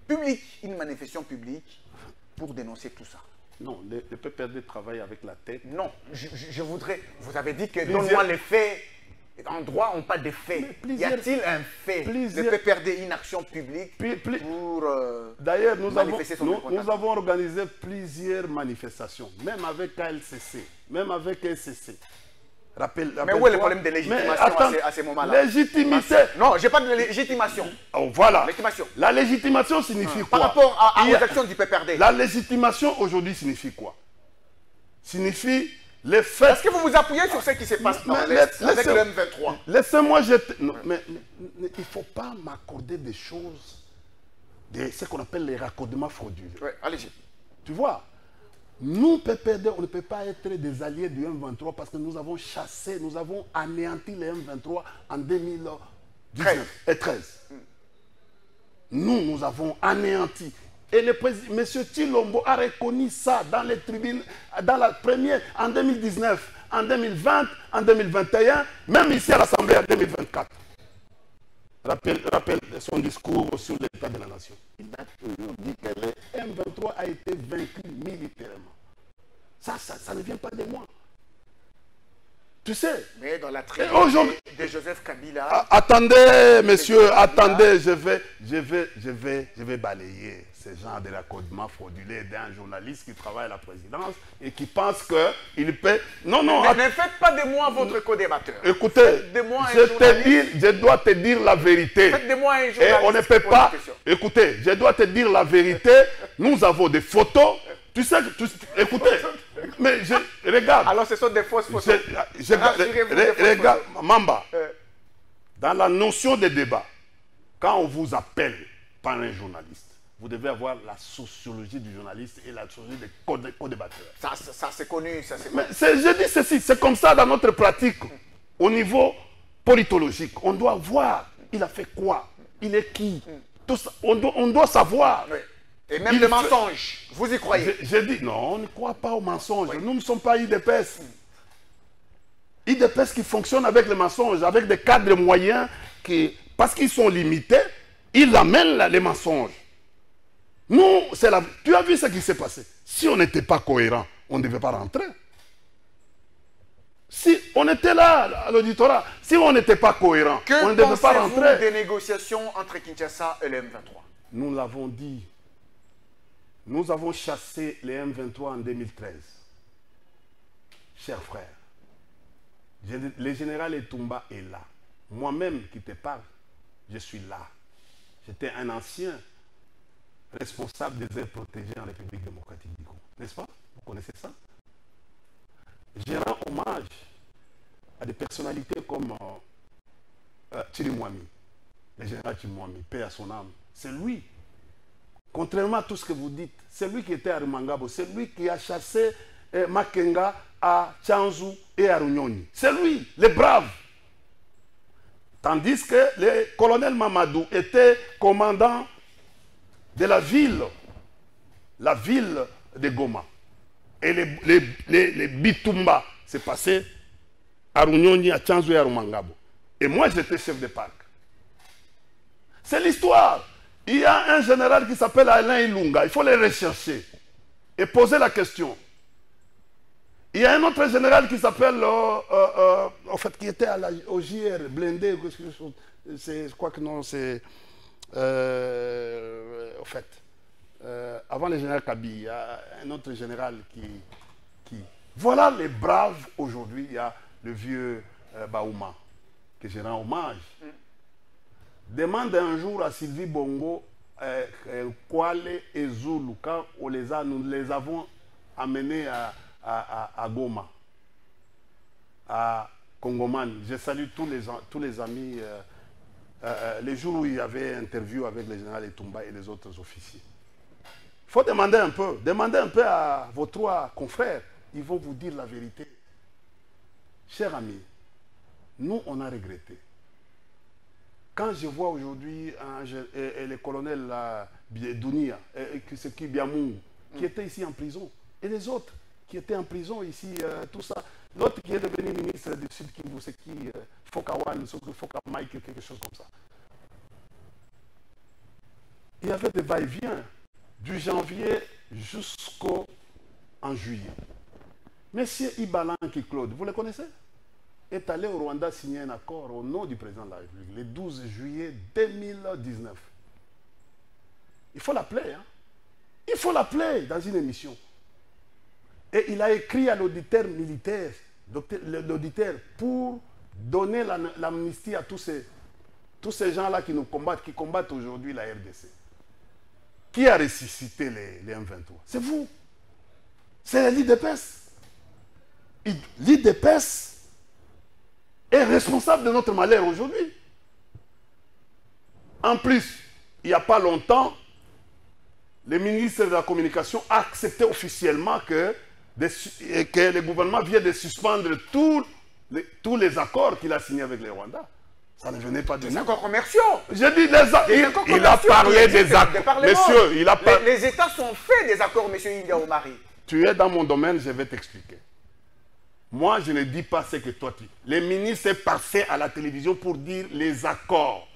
S1: publique, une manifestation publique pour dénoncer tout ça?
S2: Non, le PPRD travaille avec la tête.
S1: Non, je voudrais... Vous avez dit que donne-moi les faits... En droit, on parle de faits. Y a-t-il un fait de PPRD, une action publique pour
S2: d'ailleurs, nous avons organisé plusieurs manifestations, même avec KLCC, même avec SCC.
S1: Mais où est le problème de légitimation à ces moments-là?
S2: Légitimité.
S1: Non, je n'ai pas de légitimation.
S2: Oh, voilà. La légitimation signifie quoi?
S1: Par rapport aux actions du PPRD.
S2: La légitimation aujourd'hui signifie quoi? Signifie... Est-ce
S1: que vous vous appuyez sur ce qui se passe avec le M23?
S2: Laissez-moi jeter... Non, mais il ne faut pas m'accorder des choses, ce qu'on appelle les raccordements frauduleux.
S1: Oui, allez-y.
S2: Tu vois, nous, PPRD, on ne peut pas être des alliés du M23 parce que nous avons chassé, nous avons anéanti le M23 en 2013. Nous avons anéanti. Et le président, M. Tshilombo a reconnu ça dans les tribunes, dans la première, en 2019, en 2020, en 2021, même ici à l'Assemblée en 2024. Rappelle son discours sur l'état de la nation. Il a toujours dit que le M23 a été vaincu militairement. Ça ne vient pas de moi. Tu sais.
S1: Mais dans la trilogie de Joseph Kabila...
S2: Attendez, monsieur, attendez, je vais balayer ce genre de raccordement frauduleux d'un journaliste qui travaille à la présidence et qui pense qu'il peut... Non, non...
S1: Ne faites pas de moi votre co-débatteur.
S2: Écoutez, je dois te dire la vérité.
S1: Faites de moi un journaliste.
S2: Et on ne peut pas... Écoutez, je dois te dire la vérité. Nous avons des photos. Tu sais, écoutez, mais regarde.
S1: Alors ce sont des fausses photos.
S2: Regarde, Mamba, dans la notion de débat, quand on vous appelle par un journaliste, vous devez avoir la sociologie du journaliste et la sociologie des co-débatteurs.
S1: Ça c'est connu, ça c'est connu.
S2: Mais je dis ceci, c'est comme ça dans notre pratique, au niveau politologique. On doit voir, il a fait quoi, il est qui, tout ça, on doit savoir.
S1: Oui. Et même le mensonge, vous y croyez?
S2: Je dis, non, on ne croit pas au mensonge. Oui. Nous ne sommes pas IDPS. IDPS qui fonctionne avec le mensonge, avec des cadres moyens qui, parce qu'ils sont limités, ils amènent les mensonges. Nous, tu as vu ce qui s'est passé. Si on n'était pas cohérent, on ne devait pas rentrer. Si on était là, à l'auditorat, si on n'était pas cohérent, on ne devait pas rentrer.
S1: Que pensez-vous des négociations entre Kinshasa et le M23?
S2: Nous l'avons dit. Nous avons chassé les M23 en 2013. Chers frères, le général Etumba est là. Moi-même qui te parle, je suis là. J'étais un ancien responsable des aires protégées en République démocratique du Congo. N'est-ce pas? Vous connaissez ça? Je rends hommage à des personnalités comme Chirimwami, le général Chirimwami, paix à son âme. C'est lui, contrairement à tout ce que vous dites, c'est lui qui était à Rumangabo, c'est lui qui a chassé Makenga à Tchanzu et à Runyoni. C'est lui, les braves. Tandis que le colonel Mamadou était commandant de la ville de Goma. Et les Bitumba, c'est passé à Runyoni, à Tchanzu et à Rumangabo. Et moi, j'étais chef de parc. C'est l'histoire. Il y a un général qui s'appelle Alain Ilunga. Il faut le rechercher et poser la question. Il y a un autre général qui s'appelle, en fait, qui était au JR, blindé, je crois que non, c'est, en fait, avant le général Kabi, il y a un autre général qui... Voilà les braves aujourd'hui. Il y a le vieux Baouma, que je rends hommage. Demande un jour à Sylvie Bongo, Kwale et Zulu, quand nous les avons amenés à Goma, à Congoman. Je salue tous les amis, les jours où il y avait interview avec le général Etumba et les autres officiers. Il faut demander un peu à vos trois confrères, ils vont vous dire la vérité. Chers amis, nous on a regretté. Quand je vois aujourd'hui le colonel Dounia, qui Biamungu, qui était ici en prison, et les autres qui étaient en prison ici, tout ça, l'autre qui est devenu ministre du Sud Kivu, c'est qui, Fokawan, Foka Mike, quelque chose comme ça. Il y avait des va-et-vient du janvier jusqu'en juillet. Monsieur Ibalanki Claude, vous le connaissez? Est allé au Rwanda signer un accord au nom du président de la République le 12 juillet 2019. Il faut l'appeler, hein? Il faut l'appeler dans une émission. Et il a écrit à l'auditeur militaire, l'auditeur, pour donner l'amnistie à tous ces gens-là qui nous combattent, qui combattent aujourd'hui la RDC. Qui a ressuscité les M23? C'est vous. C'est l'IDPS. L'IDPS est responsable de notre malheur aujourd'hui. En plus, il n'y a pas longtemps, le ministre de la Communication a accepté officiellement que le gouvernement vient de suspendre tous les accords qu'il a signés avec les Rwandais. Ça ne venait pas de
S1: des accords commerciaux.
S2: Je dis il a parlé des accords. Monsieur, il a parlé.
S1: Les États sont faits des accords, monsieur India Omari.
S2: Tu es dans mon domaine, je vais t'expliquer. Moi, je ne dis pas ce que toi tu dis. Le ministre est passé à la télévision pour dire les accords.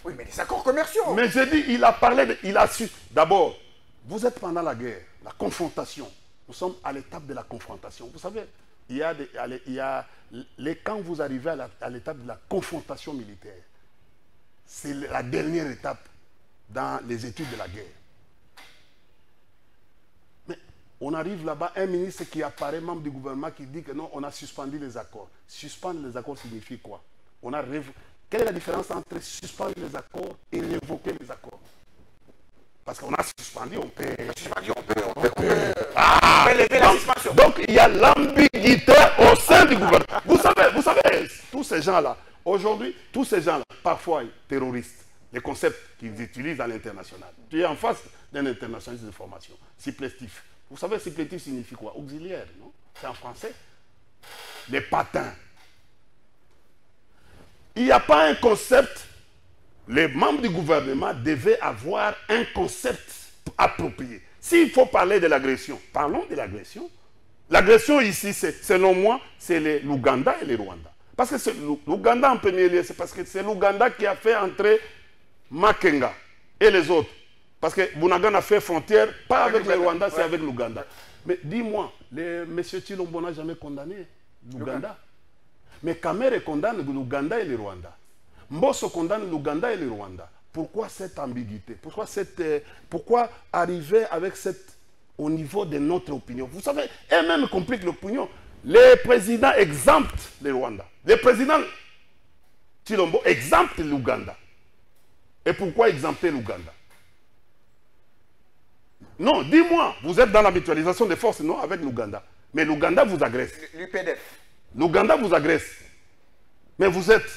S1: Oui, mais les accords commerciaux.
S2: Mais je dis, il a parlé, il a su. D'abord, vous êtes pendant la guerre, la confrontation. Nous sommes à l'étape de la confrontation. Vous savez, quand vous arrivez à l'étape de la confrontation militaire, c'est la dernière étape dans les études de la guerre. Mais on arrive là-bas, un ministre qui apparaît, membre du gouvernement, qui dit que non, on a suspendu les accords. Suspendre les accords signifie quoi? Quelle est la différence entre suspendre les accords et révoquer les accords? Parce qu'on a suspendu, on peut lever la suspension. Donc il y a l'ambiguïté au sein du gouvernement. Vous savez, tous ces gens-là, aujourd'hui, tous ces gens-là, parfois terroristes, les concepts qu'ils utilisent à l'international. Tu es en face d'un internationaliste de formation, supplétif. Vous savez, supplétif signifie quoi? Auxiliaire, non? C'est en français. Les patins. Il n'y a pas un concept. Les membres du gouvernement devaient avoir un concept approprié. S'il faut parler de l'agression, parlons de l'agression. L'agression ici, selon moi, c'est l'Ouganda et le Rwanda. Parce que l'Ouganda en premier lieu, c'est parce que c'est l'Ouganda qui a fait entrer Makenga et les autres. Parce que Bunagana a fait frontière, pas avec le Rwanda, c'est avec l'Ouganda. Mais dis-moi, M. Chilombo n'a jamais condamné l'Ouganda. Mais Kamere condamne l'Ouganda et le Rwanda. Mbosso condamne l'Ouganda et le Rwanda. Pourquoi cette ambiguïté? Pourquoi arriver avec cette... au niveau de notre opinion? Vous savez, eux-mêmes compliquent l'opinion. Les présidents exemptent le Rwanda. Les présidents Chilombo exemptent l'Ouganda. Et pourquoi exempter l'Ouganda? Non, dis-moi, vous êtes dans la mutualisation des forces, non, avec l'Ouganda. Mais l'Ouganda vous agresse.
S1: L'UPDF.
S2: L'Ouganda vous agresse. Mais vous êtes...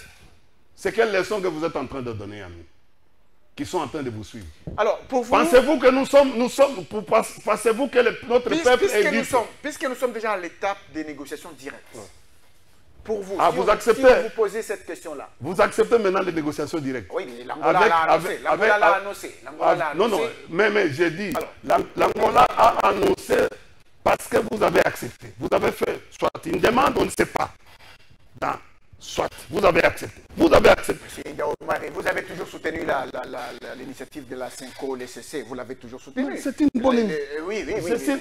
S2: C'est quelle leçon que vous êtes en train de donner à nous, qui sont en train de vous suivre?
S1: Alors, pour vous...
S2: Pensez-vous que pensez-vous que notre peuple est libre?
S1: Puisque nous sommes déjà à l'étape des négociations directes, pour vous,
S2: ah,
S1: si,
S2: vous
S1: si
S2: acceptez,
S1: on vous posez cette question-là.
S2: Vous acceptez maintenant les négociations directes?
S1: Oui, mais l'Angola l'a annoncé. L'Angola l'a annoncé.
S2: Non, non, mais j'ai dit, l'Angola a annoncé parce que vous avez accepté. Vous avez fait soit une demande, on ne sait pas. Non. Soit, vous avez accepté. Vous avez accepté.
S1: Monsieur Ndiaye, vous avez toujours soutenu l'initiative de la Cinco, l'ECC. Vous l'avez toujours soutenu.
S2: C'est une bonne initiative.
S1: Oui,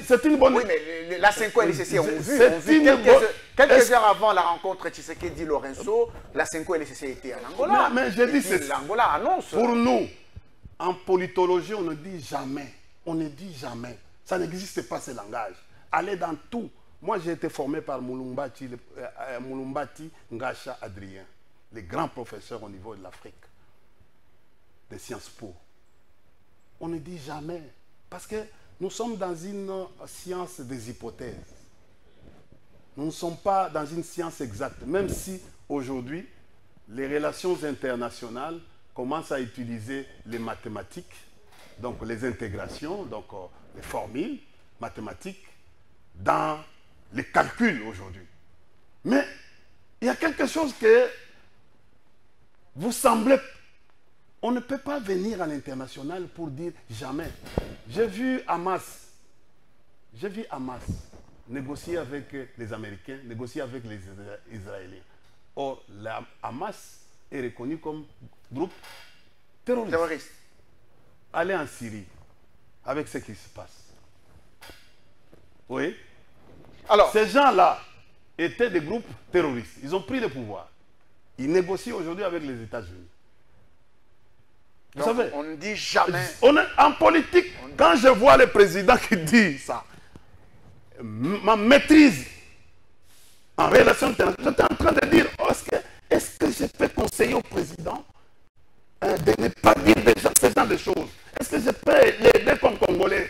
S2: c'est une bonne.
S1: Oui, mais la Cinco et l'ECC ont vu quelques heures avant la rencontre Tshisekedi-Lorenzo, la Cinco et l'ECC étaient en Angola.
S2: Mais je dis c'est
S1: l'Angola annonce.
S2: Pour nous, en politologie, on ne dit jamais. On ne dit jamais. Ça n'existe pas ce langage. Allez dans tout. Moi, j'ai été formé par Mulumbati Ngacha Adrien, les grands professeurs au niveau de l'Afrique, de Sciences Po. On ne dit jamais, parce que nous sommes dans une science des hypothèses. Nous ne sommes pas dans une science exacte, même si aujourd'hui, les relations internationales commencent à utiliser les mathématiques, donc les intégrations, donc les formules mathématiques, dans les calculs aujourd'hui. Mais il y a quelque chose que vous semblez... On ne peut pas venir à l'international pour dire jamais. J'ai vu Hamas négocier avec les Américains, négocier avec les Israéliens. Or, la Hamas est reconnu comme groupe terroriste. Allez en Syrie avec ce qui se passe. Oui. Alors, ces gens-là étaient des groupes terroristes. Ils ont pris le pouvoir. Ils négocient aujourd'hui avec les États-Unis. Vous savez,
S1: on ne dit jamais.
S2: En politique, quand je vois le président qui dit ça, ma maîtrise en relation internationale, j'étais en train de dire, est-ce que je peux conseiller au président de ne pas dire ce genre de choses? Est-ce que je peux l'aider comme Congolais?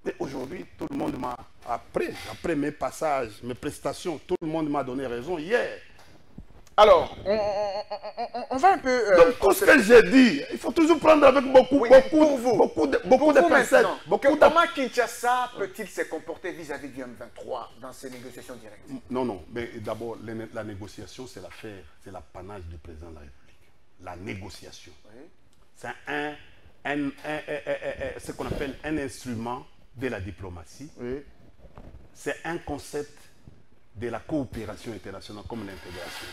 S2: Mais aujourd'hui, tout le monde m'a, après mes passages, mes prestations, tout le monde m'a donné raison hier.
S1: Alors, on va un peu...
S2: donc, tout ce que j'ai dit, il faut toujours prendre avec beaucoup de pincettes.
S1: Comment Kinshasa peut-il se comporter vis-à-vis du M23 dans ces négociations directes?
S2: Non, mais d'abord, la négociation, c'est l'affaire, c'est l'apanage du président de la République. La négociation. Oui. C'est ce qu'on appelle un instrument de la diplomatie. Oui. C'est un concept de la coopération internationale comme l'intégration.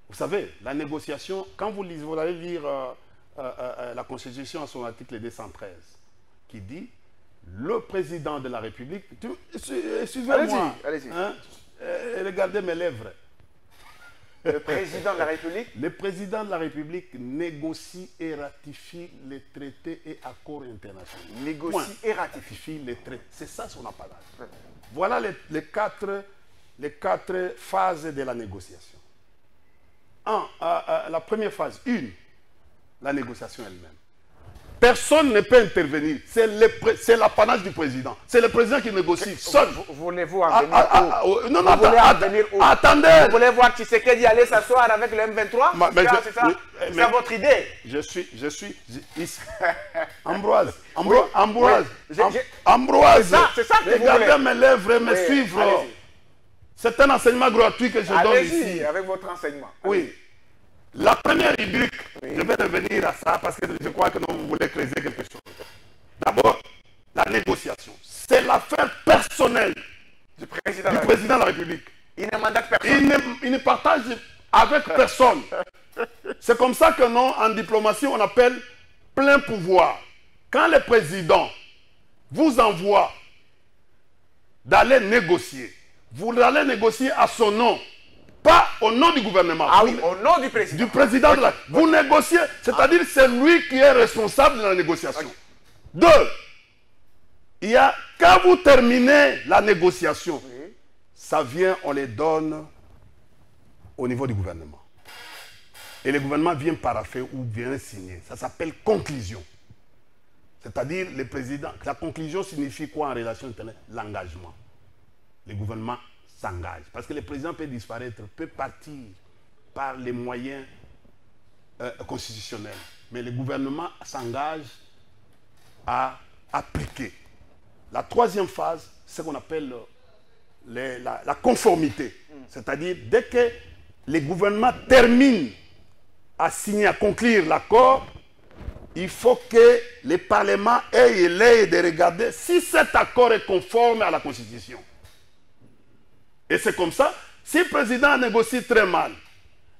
S2: Vous savez, la négociation, quand vous allez lire la Constitution à son article 213, qui dit le président de la République, suivez-moi,
S1: allez-y.
S2: Hein, regardez mes lèvres.
S1: Le président de la République?
S2: Le président de la République négocie et ratifie les traités et accords internationaux.
S1: Négocie et ratifie
S2: les traités. C'est ça son apanage. Voilà les quatre phases de la négociation. La première phase, la négociation elle-même. Personne ne peut intervenir. C'est l'apanage du président. C'est le président qui négocie seul.
S1: Voulez-vous en venir où?
S2: Non,
S1: attendez. Vous voulez voir Tshisekedi aller s'asseoir avec le M23? C'est ça votre idée?
S2: Je suis ici. Ambroise.
S1: C'est ça que vous voulez.
S2: Regardez mes lèvres et me suivre. C'est un enseignement gratuit que je donne ici.
S1: Allez-y avec votre enseignement.
S2: Oui. La première rubrique, je vais revenir à ça parce que je crois que vous voulez creuser quelque chose. D'abord, la négociation. C'est l'affaire personnelle du président de la République.
S1: Il ne mandate personne.
S2: Il ne partage avec personne. C'est comme ça que non, en diplomatie, on appelle plein pouvoir. Quand le président vous envoie d'aller négocier, vous allez négocier à son nom, pas au nom du gouvernement.
S1: Ah oui, au nom du président.
S2: Du président de la... Vous négociez, c'est-à-dire c'est lui qui est responsable de la négociation.
S1: Okay.
S2: Deux, il y a, quand vous terminez la négociation, oui, ça vient, on les donne au niveau du gouvernement. Et le gouvernement vient parapher ou vient signer. Ça s'appelle conclusion. C'est-à-dire, le président, la conclusion signifie quoi en relation internationale? L'engagement. Le gouvernement s'engage. Parce que le président peut disparaître, peut partir par les moyens constitutionnels. Mais le gouvernement s'engage à appliquer. La troisième phase, c'est ce qu'on appelle la conformité. C'est-à-dire, dès que le gouvernement termine à signer, à conclure l'accord, il faut que le Parlement ait l'œil de regarder si cet accord est conforme à la Constitution. Et c'est comme ça, si le président négocie très mal,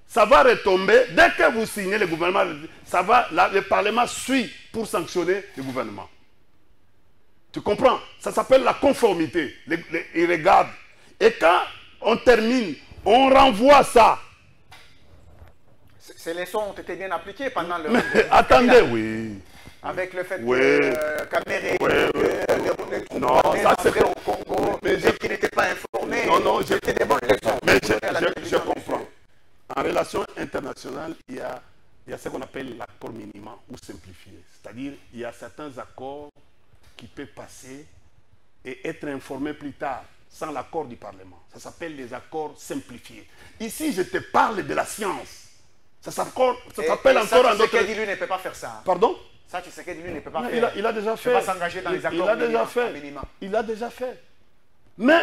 S2: ça va retomber, dès que vous signez le gouvernement, ça va, le Parlement suit pour sanctionner le gouvernement. Tu comprends? Ça s'appelle la conformité. Il regarde. Et quand on termine, on renvoie ça.
S1: Ces leçons ont été bien appliquées pendant le...
S2: Attendez, oui.
S1: Avec le fait
S2: oui,
S1: que Kamere
S2: non, ça c'est
S1: au Congo, mais qui n'étaient pas informés.
S2: Non,
S1: c'était des bonnes leçons.
S2: Mais je comprends. En relation internationale, il y a ce qu'on appelle l'accord minimum ou simplifié. C'est-à-dire, il y a certains accords qui peuvent passer et être informés plus tard, sans l'accord du Parlement. Ça s'appelle les accords simplifiés. Ici, je te parle de la science. Ça s'appelle encore un autre...
S1: Tshisekedi, lui, ne peut pas faire ça.
S2: Pardon?
S1: Ça, Tshisekedi, lui, ne peut pas faire.
S2: Il a déjà fait.
S1: Il ne peut pas s'engager dans les accords minimums.
S2: Il a déjà fait. Mais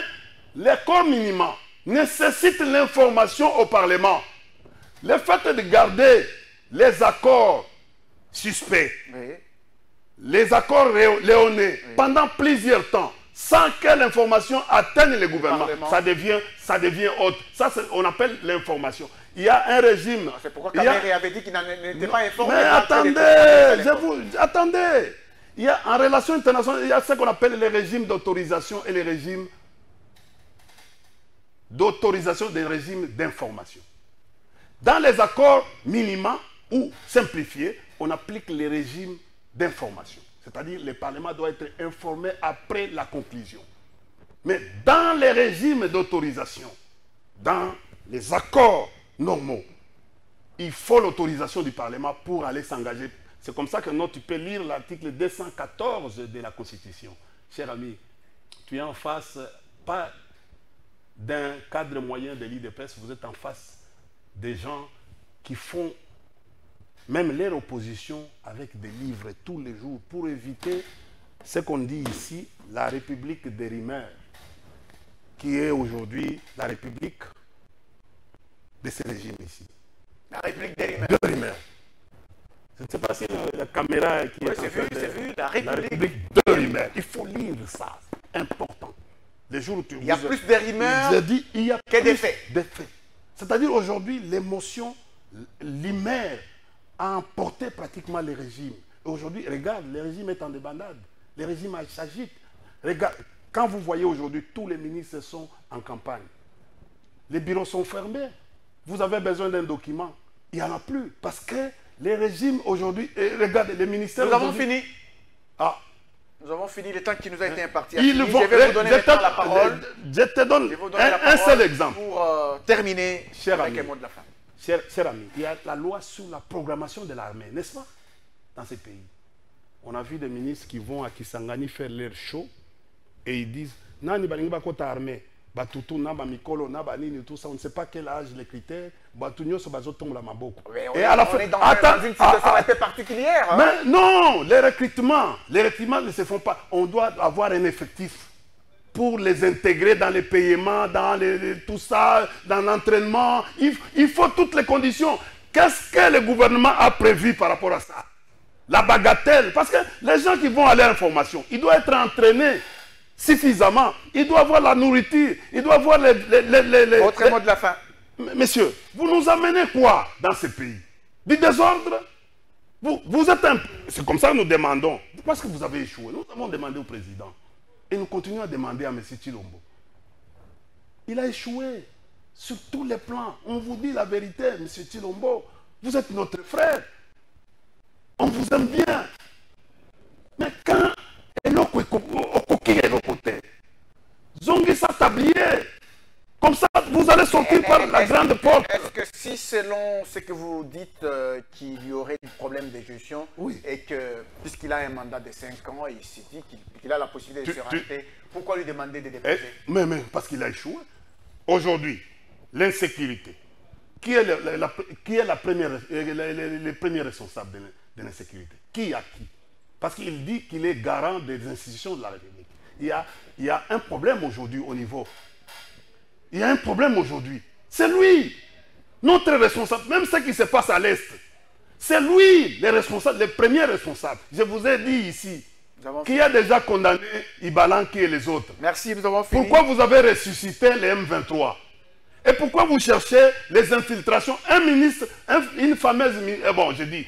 S2: l'accord minimum nécessite l'information au Parlement. Le fait de garder les accords suspects, oui, les accords léonais, oui, pendant plusieurs temps, sans que l'information atteigne le gouvernement, ça devient haute. Ça, on appelle l'information. Il y a un régime...
S1: C'est pourquoi Kamere avait dit qu'il n'était pas informé.
S2: Mais attendez, il y a, en relation internationale, il y a ce qu'on appelle les régimes d'autorisation et les régimes d'autorisation des régimes d'information. Dans les accords minima ou simplifiés, on applique les régimes d'information. C'est-à-dire que le Parlement doit être informé après la conclusion. Mais dans les régimes d'autorisation, dans les accords normaux, il faut l'autorisation du Parlement pour aller s'engager. C'est comme ça que tu peux lire l'article 214 de la Constitution. Cher ami, tu es en face, pas d'un cadre moyen de l'île de presse, vous êtes en face des gens qui font même leur opposition avec des livres tous les jours pour éviter ce qu'on dit ici, la République des rumeurs, qui est aujourd'hui la République de ce régime ici.
S1: La République des rumeurs.
S2: De rumeurs. Je ne sais pas si la caméra qui
S1: est vu, la République
S2: de rumeurs. Il faut lire ça, c'est important. Les jours où
S1: il y a plus de rumeurs que des faits.
S2: C'est-à-dire aujourd'hui, l'émotion, l'humeur a emporté pratiquement les régimes. Aujourd'hui, regarde, le régime est en débandade. Le régime s'agite. Regarde, quand vous voyez aujourd'hui, tous les ministres sont en campagne. Les bureaux sont fermés. Vous avez besoin d'un document. Il n'y en a plus. Parce que les régimes aujourd'hui... Regardez, les ministères...
S1: Nous avons fini.
S2: Ah.
S1: Nous avons fini le temps qui nous a été imparti.
S2: Je vais vous donner maintenant la parole. Je te donne un seul exemple.
S1: Pour terminer avec un mot de la fin.
S2: Cher ami, il y a la loi sur la programmation de l'armée, n'est-ce pas? Dans ces pays. On a vu des ministres qui vont à Kisangani faire leur show et ils disent Nani balingi bakota armée, batutu naba mikolo naba nini tout ça, on ne sait pas quel âge, les critères, batunyo so bazotombo la maboko.
S1: Et à la fin, on est dans une situation un peu particulière. Hein?
S2: Mais non, les recrutements ne se font pas. On doit avoir un effectif pour les intégrer dans les paiements, dans tout ça, dans l'entraînement. Il faut toutes les conditions. Qu'est-ce que le gouvernement a prévu par rapport à ça? La bagatelle. Parce que les gens qui vont aller en formation, ils doivent être entraînés suffisamment. Ils doivent avoir la nourriture. Ils doivent avoir
S1: Autre mot de la fin.
S2: Messieurs, vous nous amenez quoi dans ce pays? Du désordre? Vous êtes un... C'est comme ça que nous demandons. Parce que vous avez échoué. Nous avons demandé au président. Et nous continuons à demander à M. Tshilombo. Il a échoué sur tous les plans. On vous dit la vérité, M. Tshilombo. Vous êtes notre frère. On vous aime bien. Mais quand Zongi sa tablier, comme ça vous allez sortir par la grande porte.
S1: Est-ce que si selon ce que vous dites qu'il y aurait des problèmes de gestion,
S2: oui,
S1: et que puisqu'il a un mandat de 5 ans et il s'est dit qu'il a la possibilité de se racheter, pourquoi lui demander de déposer?
S2: Mais parce qu'il a échoué. Aujourd'hui, l'insécurité. Qui est le premier responsable de l'insécurité? Qui a qui? Parce qu'il dit qu'il est garant des institutions de la République. Il y a un problème aujourd'hui au niveau. Il y a un problème aujourd'hui. C'est lui, notre responsable. Même ce qui se passe à l'Est, c'est lui le premier responsable. Je vous ai dit ici qu'il a déjà condamné Ibalanki et les autres.
S1: Merci, nous avons fini.
S2: Pourquoi vous avez ressuscité les M23? Et pourquoi vous cherchez les infiltrations? Un ministre, une fameuse... Bon, je dis...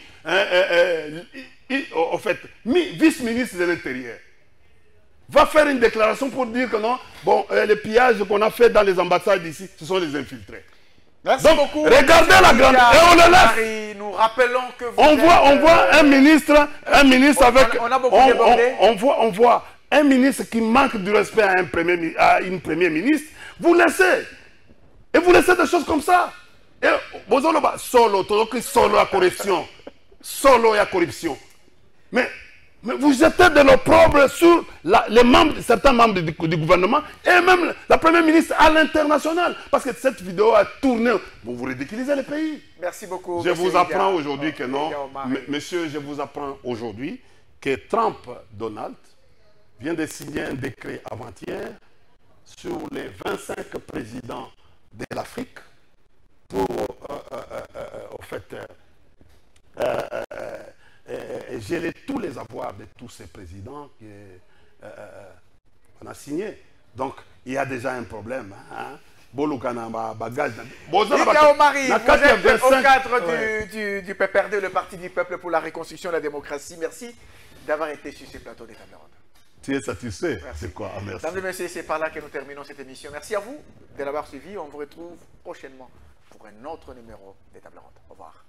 S2: en fait, vice-ministre de l'Intérieur va faire une déclaration pour dire que non, bon, les pillages qu'on a fait dans les ambassades ici, ce sont les infiltrés.
S1: Merci
S2: donc,
S1: beaucoup.
S2: Regardez la grande... Et on le laisse.
S1: Nous rappelons que vous
S2: on voit un ministre avec...
S1: On a beaucoup débordé.
S2: On voit un ministre qui manque du respect à une première ministre. Vous laissez. Et vous laissez des choses comme ça. Et solo la corruption. Solo la corruption. Mais vous jetez de l'opprobre sur certains membres du gouvernement et même la première ministre à l'international. Parce que cette vidéo a tourné. Vous ridiculisez le pays.
S1: Merci beaucoup.
S2: Je vous apprends aujourd'hui que non. Monsieur, je vous apprends aujourd'hui que Donald Trump vient de signer un décret avant-hier sur les 25 présidents de l'Afrique pour, en fait, geler tous les avoirs de tous ces présidents qu'on a signés. Donc, il y a déjà un problème. Hein? Bagage.
S1: Omari, vous êtes au cadre du PPRD, le Parti du Peuple pour la Reconstruction et la Démocratie. Merci d'avoir été sur ce plateau des tables rondes.
S2: Tu es satisfait? C'est quoi? Merci.
S1: Mesdames et messieurs, c'est par là que nous terminons cette émission. Merci à vous de l'avoir suivi. On vous retrouve prochainement pour un autre numéro des tables rondes. Au revoir.